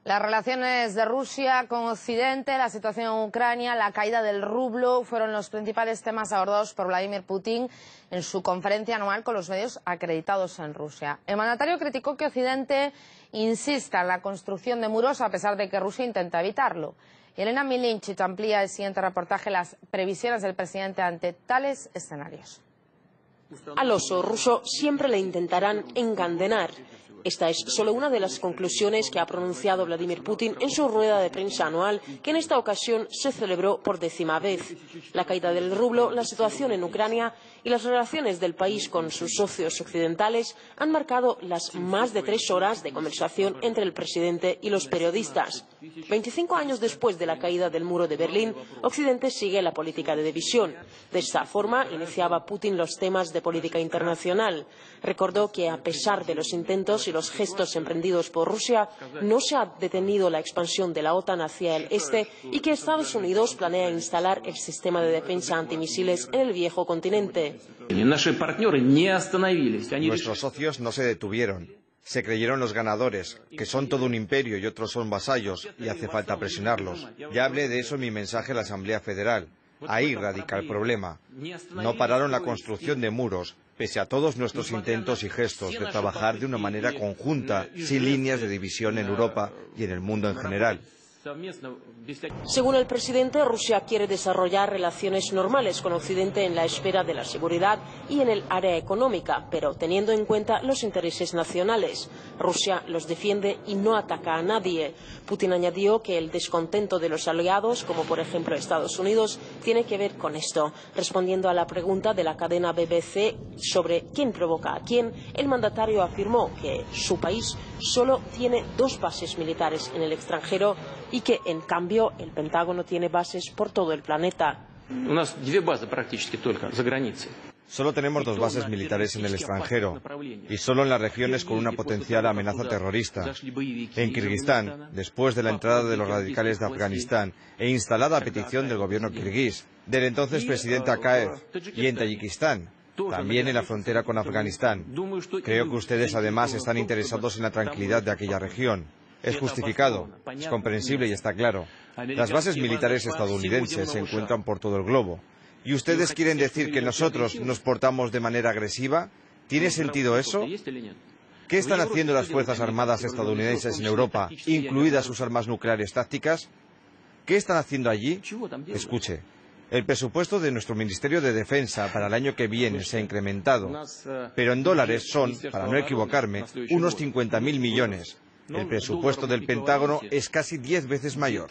Las relaciones de Rusia con Occidente, la situación en Ucrania, la caída del rublo fueron los principales temas abordados por Vladimir Putin en su conferencia anual con los medios acreditados en Rusia. El mandatario criticó que Occidente insista en la construcción de muros a pesar de que Rusia intenta evitarlo. Y Elena Milinchich amplía el siguiente reportaje las previsiones del presidente ante tales escenarios. Al oso ruso siempre le intentarán encadenar. Esta es solo una de las conclusiones que ha pronunciado Vladimir Putin en su rueda de prensa anual, que en esta ocasión se celebró por 10ª vez. La caída del rublo, la situación en Ucrania y las relaciones del país con sus socios occidentales han marcado las más de 3 horas de conversación entre el presidente y los periodistas. 25 años después de la caída del muro de Berlín, Occidente sigue la política de división. De esta forma iniciaba Putin los temas de política internacional. Recordó que a pesar de los intentos y los gestos emprendidos por Rusia, no se ha detenido la expansión de la OTAN hacia el este y que Estados Unidos planea instalar el sistema de defensa antimisiles en el viejo continente. Nuestros socios no se detuvieron. Se creyeron los ganadores, que son todo un imperio y otros son vasallos, y hace falta presionarlos. Ya hablé de eso en mi mensaje a la Asamblea Federal. Ahí radica el problema. No pararon la construcción de muros, pese a todos nuestros intentos y gestos de trabajar de una manera conjunta, sin líneas de división en Europa y en el mundo en general. Según el presidente, Rusia quiere desarrollar relaciones normales con Occidente en la esfera de la seguridad y en el área económica, pero teniendo en cuenta los intereses nacionales. Rusia los defiende y no ataca a nadie. Putin añadió que el descontento de los aliados, como por ejemplo Estados Unidos, tiene que ver con esto. Respondiendo a la pregunta de la cadena BBC sobre quién provoca a quién, el mandatario afirmó que su país solo tiene 2 bases militares en el extranjero y que, en cambio, el Pentágono tiene bases por todo el planeta. Solo tenemos 2 bases militares en el extranjero y solo en las regiones con una potencial amenaza terrorista. En Kirguistán, después de la entrada de los radicales de Afganistán e instalada a petición del gobierno kirguís, del entonces presidente Akayev, y en Tayikistán, también en la frontera con Afganistán. Creo que ustedes además están interesados en la tranquilidad de aquella región. Es justificado, es comprensible y está claro. Las bases militares estadounidenses se encuentran por todo el globo. ¿Y ustedes quieren decir que nosotros nos portamos de manera agresiva? ¿Tiene sentido eso? ¿Qué están haciendo las Fuerzas Armadas estadounidenses en Europa, incluidas sus armas nucleares tácticas? ¿Qué están haciendo allí? Escuche, el presupuesto de nuestro Ministerio de Defensa para el año que viene se ha incrementado, pero en dólares son, para no equivocarme, unos 50.000 millones. El presupuesto del Pentágono es casi 10 veces mayor.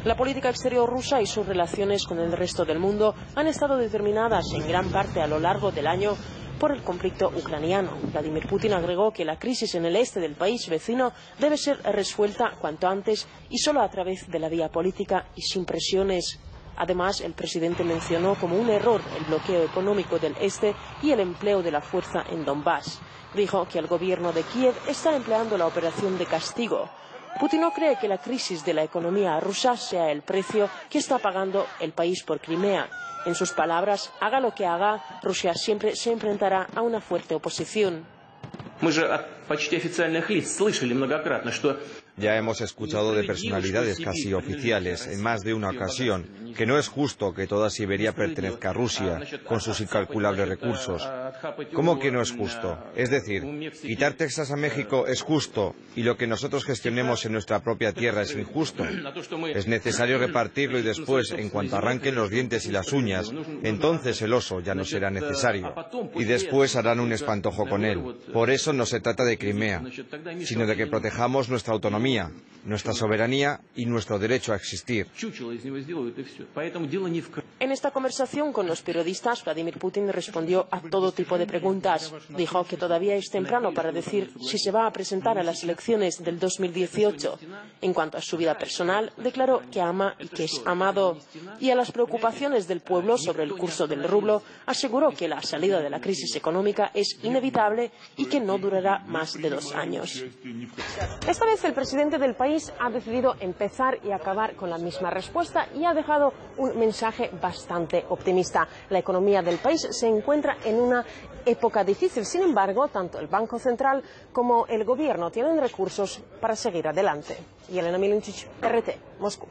La política exterior rusa y sus relaciones con el resto del mundo han estado determinadas en gran parte a lo largo del año por el conflicto ucraniano. Vladimir Putin agregó que la crisis en el este del país vecino debe ser resuelta cuanto antes y solo a través de la vía política y sin presiones. Además, el presidente mencionó como un error el bloqueo económico del este y el empleo de la fuerza en Donbass. Dijo que el gobierno de Kiev está empleando la operación de castigo. Putin no cree que la crisis de la economía rusa sea el precio que está pagando el país por Crimea. En sus palabras, haga lo que haga, Rusia siempre se enfrentará a una fuerte oposición. Ya hemos escuchado de personalidades casi oficiales en más de una ocasión que no es justo que toda Siberia pertenezca a Rusia con sus incalculables recursos. ¿Cómo que no es justo? Es decir, quitar Texas a México es justo y lo que nosotros gestionemos en nuestra propia tierra es injusto. Es necesario repartirlo y después, en cuanto arranquen los dientes y las uñas, entonces el oso ya no será necesario. Y después harán un espantojo con él. Por eso no se trata de Crimea, sino de que protejamos nuestra autonomía, nuestra soberanía y nuestro derecho a existir. En esta conversación con los periodistas, Vladimir Putin respondió a todo tipo de preguntas. Dijo que todavía es temprano para decir si se va a presentar a las elecciones del 2018. En cuanto a su vida personal, declaró que ama y que es amado. Y a las preocupaciones del pueblo sobre el curso del rublo, aseguró que la salida de la crisis económica es inevitable y que no durará más de 2 años. Esta vez el presidente del país ha decidido empezar y acabar con la misma respuesta y ha dejado un mensaje bastante optimista. La economía del país se encuentra en una época difícil. Sin embargo, tanto el Banco Central como el Gobierno tienen recursos para seguir adelante. Yelena Milinčić, RT, Moscú.